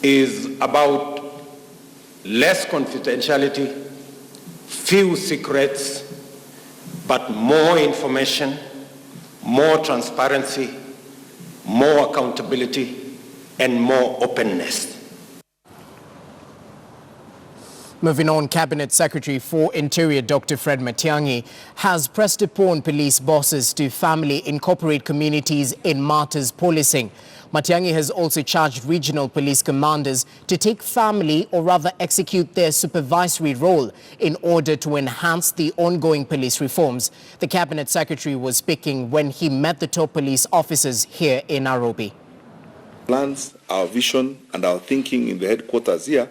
is about less confidentiality, few secrets, but more information, more transparency, more accountability, and more openness. Moving on, Cabinet Secretary for Interior Dr. Fred Matiang'i has pressed upon police bosses to family incorporate communities in martyrs policing. Matiang'i has also charged regional police commanders to take family, or rather execute their supervisory role, in order to enhance the ongoing police reforms. The Cabinet Secretary was speaking when he met the top police officers here in Nairobi. Plans, our vision and our thinking in the headquarters here,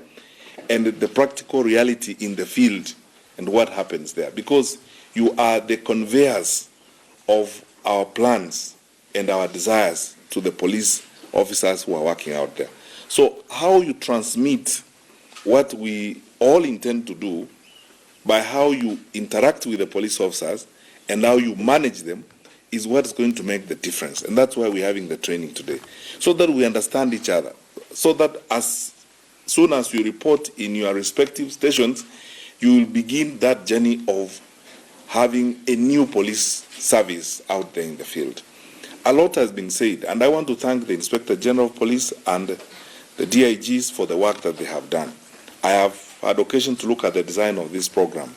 and the practical reality in the field and what happens there. Because you are the conveyors of our plans and our desires to the police officers who are working out there. So how you transmit what we all intend to do by how you interact with the police officers and how you manage them is what's going to make the difference. And that's why we're having the training today, so that we understand each other, so that as soon as you report in your respective stations, you will begin that journey of having a new police service out there in the field. A lot has been said, and I want to thank the Inspector General of Police and the DIGs for the work that they have done. I have had occasion to look at the design of this program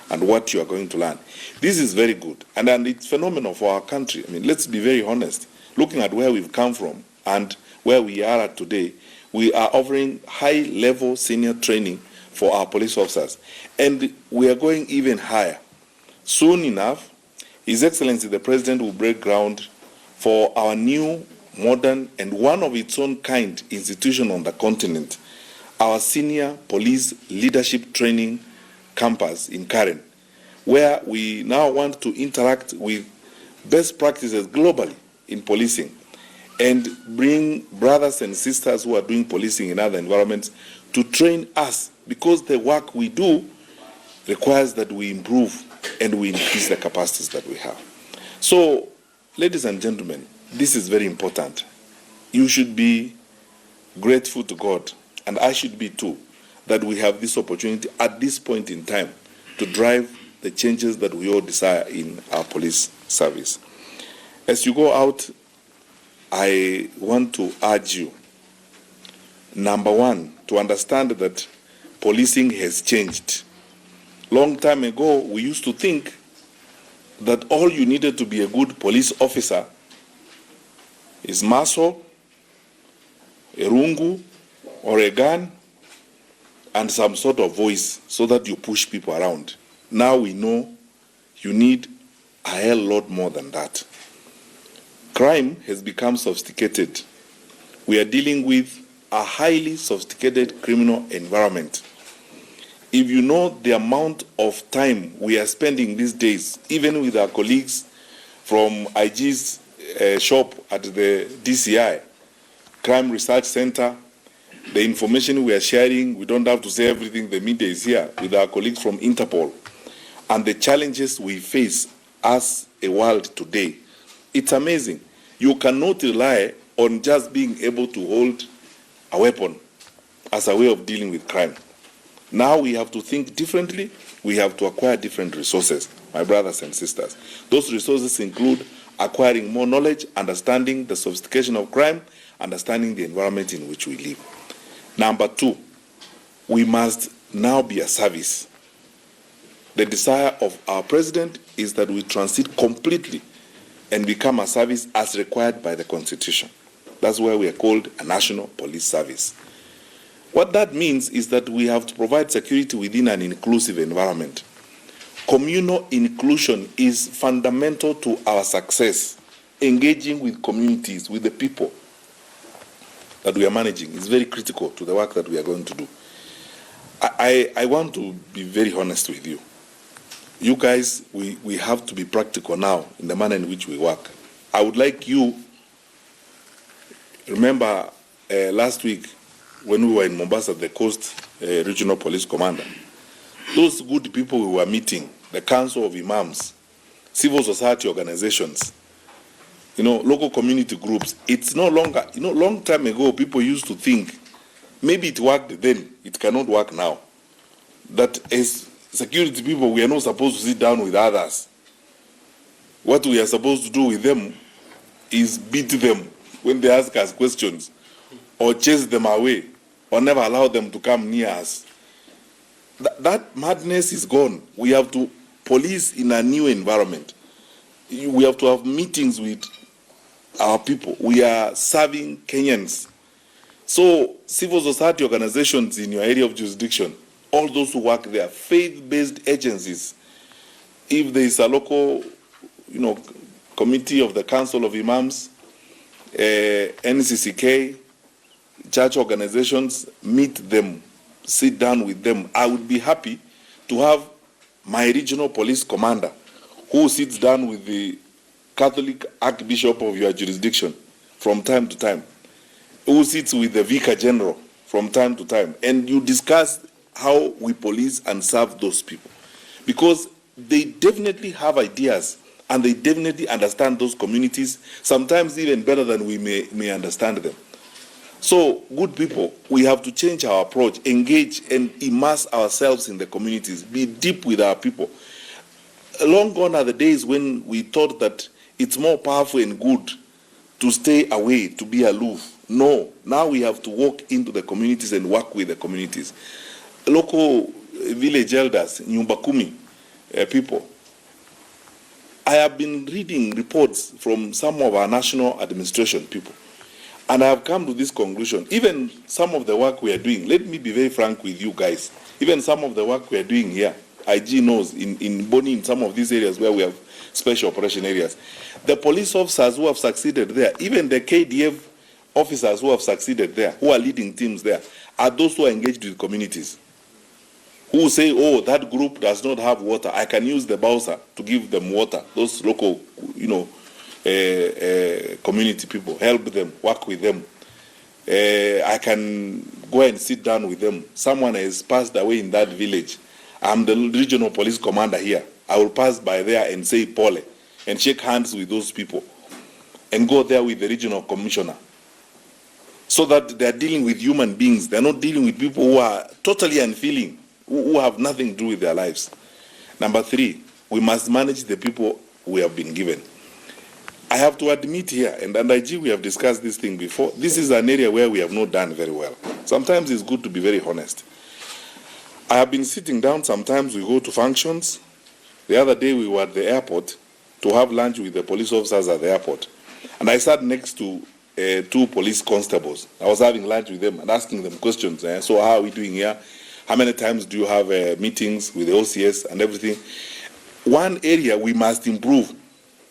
and what you are going to learn. This is very good, and it's phenomenal for our country. I mean, let's be very honest. Looking at where we've come from and where we are at today, we are offering high-level senior training for our police officers, and we are going even higher. Soon enough, His Excellency the President will break ground for our new, modern, and one of its own kind institution on the continent, our Senior Police Leadership Training Campus in Karen, where we now want to interact with best practices globally in policing and bring brothers and sisters who are doing policing in other environments to train us, because the work we do requires that we improve and we increase the capacities that we have. So, ladies and gentlemen, this is very important. You should be grateful to God, and I should be too, that we have this opportunity at this point in time to drive the changes that we all desire in our police service. As you go out, I want to urge you, number one, to understand that policing has changed. Long time ago, we used to think that all you needed to be a good police officer is muscle, a rungu, or a gun, and some sort of voice so that you push people around. Now we know you need a hell lot more than that. Crime has become sophisticated. We are dealing with a highly sophisticated criminal environment. If you know the amount of time we are spending these days, even with our colleagues from IG's shop at the DCI, Crime Research Center, the information we are sharing, we don't have to say everything, the media is here, with our colleagues from Interpol, and the challenges we face as a world today. It's amazing. You cannot rely on just being able to hold a weapon as a way of dealing with crime. Now we have to think differently. We have to acquire different resources, my brothers and sisters. Those resources include acquiring more knowledge, understanding the sophistication of crime, understanding the environment in which we live. Number two, we must now be a service. The desire of our president is that we transit completely and become a service as required by the Constitution. That's why we are called a national police service. What that means is that we have to provide security within an inclusive environment. Communal inclusion is fundamental to our success. Engaging with communities, with the people that we are managing is very critical to the work that we are going to do. I want to be very honest with you. You guys, we have to be practical now in the manner in which we work. I would like you, remember last week when we were in Mombasa, the Coast Regional Police Commander, those good people we were meeting, the Council of Imams, civil society organizations, local community groups, it's no longer, long time ago, people used to think Maybe it worked then, it cannot work now. That as security people, we are not supposed to sit down with others. What we are supposed to do with them is beat them when they ask us questions, or chase them away, or never allow them to come near us. That madness is gone. We have to police in a new environment. We have to have meetings with our people. We are serving Kenyans. So civil society organizations in your area of jurisdiction, all those who work there, faith-based agencies, if there is a local, committee of the Council of Imams, NCCK, church organizations, meet them, sit down with them. I would be happy to have my regional police commander who sits down with the Catholic Archbishop of your jurisdiction from time to time, who sits with the Vicar General from time to time, and you discuss how we police and serve those people. Because they definitely have ideas and they definitely understand those communities, sometimes even better than we may understand them. So, good people, we have to change our approach, engage and immerse ourselves in the communities, be deep with our people. Long gone are the days when we thought that it's more powerful and good to stay away, to be aloof. No, now we have to walk into the communities and work with the communities. Local village elders, Nyumba Kumi people. I have been reading reports from some of our national administration people, and I have come to this conclusion. Even some of the work we are doing, let me be very frank with you guys, even some of the work we are doing here, IG knows, in Boni, in some of these areas where we have special operation areas, the police officers who have succeeded there, even the KDF officers who have succeeded there, who are leading teams there, are those who are engaged with communities, who say, oh, that group does not have water, I can use the Bausa to give them water. Those local, community people, help them, work with them. I can go and sit down with them. Someone has passed away in that village. I'm the regional police commander here. I will pass by there and say Pole and shake hands with those people and go there with the regional commissioner, so that they're dealing with human beings. They're not dealing with people who are totally unfeeling, who have nothing to do with their lives. Number 3, we must manage the people we have been given. I have to admit here, and under IG we have discussed this thing before, this is an area where we have not done very well. Sometimes it's good to be very honest. I have been sitting down, sometimes we go to functions. The other day we were at the airport to have lunch with the police officers at the airport. And I sat next to 2 police constables. I was having lunch with them and asking them questions. So how are we doing here? How many times do you have meetings with the OCS and everything? One area we must improve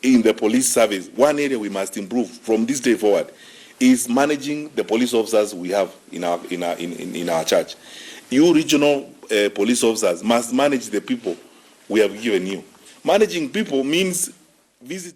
in the police service, one area we must improve from this day forward is managing the police officers we have in our church. You regional police officers must manage the people we have given you. Managing people means visiting